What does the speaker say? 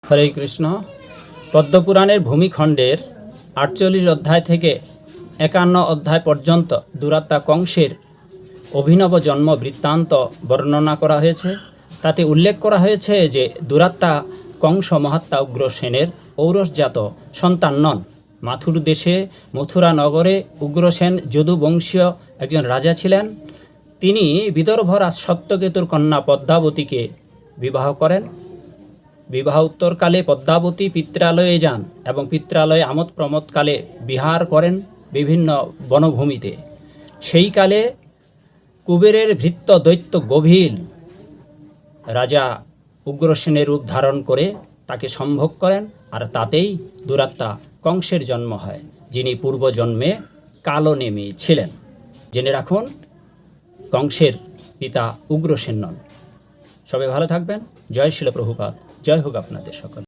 হরে কৃষ্ণ। পদ্মপুরাণের ভূমিখণ্ডের 48 অধ্যায় থেকে 51 অধ্যায় পর্যন্ত দুরাত্মা কংসের অভিনব জন্ম বৃত্তান্ত বর্ণনা করা হয়েছে। তাতে উল্লেখ করা হয়েছে যে দুরাত্মা কংস মহাত্মা উগ্রসেনের ঔরসজাত সন্তান নন। মাথুর দেশে মথুরা নগরে উগ্রসেন যদুবংশীয় একজন রাজা ছিলেন। তিনি বিদর্ভরাজ সত্যকেতুর কন্যা পদ্মাবতীকে বিবাহ করেন। বিবাহ উত্তরকালে পদ্মাবতী পিত্রালয়ে যান এবং পিত্রালয়ে আমোদ প্রমোদকালে বিহার করেন বিভিন্ন বনভূমিতে। সেই কালে কুবেরের ভৃত্য দৈত্য গভীর রাজা উগ্রসেনের রূপ ধারণ করে তাকে সম্ভোগ করেন, আর তাতেই দুরাত্মা কংসের জন্ম হয়, যিনি পূর্বজন্মে কালনেমী ছিলেন। জেনে রাখুন, কংসের পিতা উগ্রসেন নন। সবাই ভালো থাকবেন। জয় শিল প্রভুপাদ। জয় হোক আপনাদের সকল।